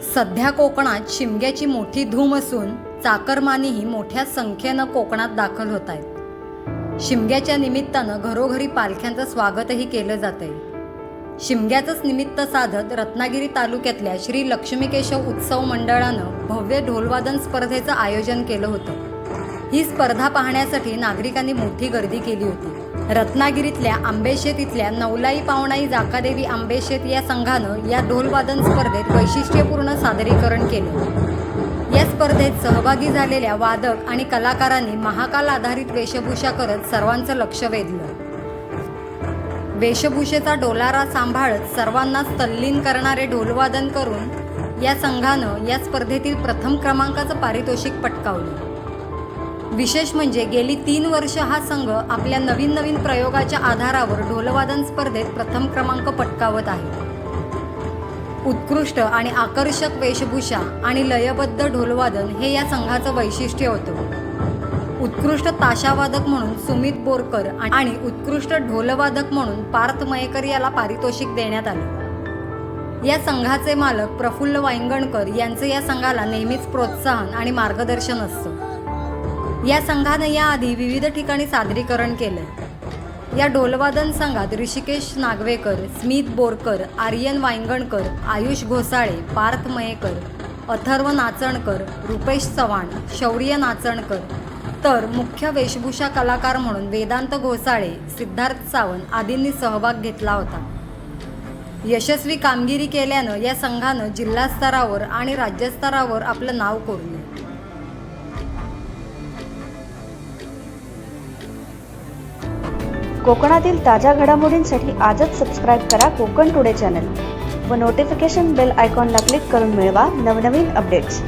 सध्या कोकणात शिमग्याची मोठी धूम असून चाकरमानीही मोठ्या संख्येनं कोकणात दाखल होत आहेत। शिमग्याच्या निमित्तानं घरोघरी पालख्यांचं स्वागतही केलं जातंय। शिमग्याचंच निमित्त साधत रत्नागिरी तालुक्यातल्या श्री लक्ष्मीकेशव उत्सव मंडळानं भव्य ढोलवादन स्पर्धेचं आयोजन केलं होतं। ही स्पर्धा पाहण्यासाठी नागरिकांनी मोठी गर्दी केली होती। रत्नागिरीतल्या आंबेशेत इथल्या नवलाई पावणाई जाकादेवी आंबेशेत या संघानं या ढोलवादन स्पर्धेत वैशिष्ट्यपूर्ण सादरीकरण केलं। या स्पर्धेत सहभागी झालेल्या वादक आणि कलाकारांनी महाकाल आधारित वेशभूषा करत सर्वांचं लक्ष वेधलं। वेशभूषेचा डोलारा सांभाळत सर्वांना तल्लीन करणारे ढोलवादन करून या संघानं या स्पर्धेतील प्रथम क्रमांकाचं पारितोषिक पटकावलं। विशेष म्हणजे गेली 3 वर्ष हा संघ आपल्या नवीन प्रयोगाच्या आधारावर ढोलवादन स्पर्धेत प्रथम क्रमांक पटकावत आहे। उत्कृष्ट आणि आकर्षक वेशभूषा आणि लयबद्ध ढोलवादन हे या संघाचं वैशिष्ट्य होतं। उत्कृष्ट ताशावादक म्हणून सुमित बोरकर आणि उत्कृष्ट ढोलवादक म्हणून पार्थ मयेकर याला पारितोषिक देण्यात आलं। या संघाचे मालक प्रफुल्ल वांगणकर यांचे या संघाला नेहमीच प्रोत्साहन आणि मार्गदर्शन असतं। या संघाने याआधी विविध ठिकाणी सादरीकरण केलं। या ढोलवादन संघात ऋषिकेश नागवेकर, स्मित बोरकर, आर्यन वांगणकर, आयुष घोसाळे, पार्थ मयेकर, अथर्व नाचणकर, रुपेश चव्हाण, शौर्य नाचणकर, तर मुख्य वेशभूषा कलाकार म्हणून वेदांत घोसाळे, सिद्धार्थ सावंत आदींनी सहभाग घेतला होता। यशस्वी कामगिरी केल्यानं या संघानं जिल्हा स्तरावर आणि राज्यस्तरावर आपलं नाव कोरलं। कोकणातील ताज्या घडामोडींसाठी आजच सबस्क्राईब करा कोकण टुडे चॅनल व नोटिफिकेशन बेल आयकॉनला क्लिक करून मिळवा नवनवीन अपडेट्स।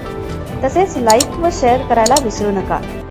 तसेच लाईक व शेअर करायला विसरू नका।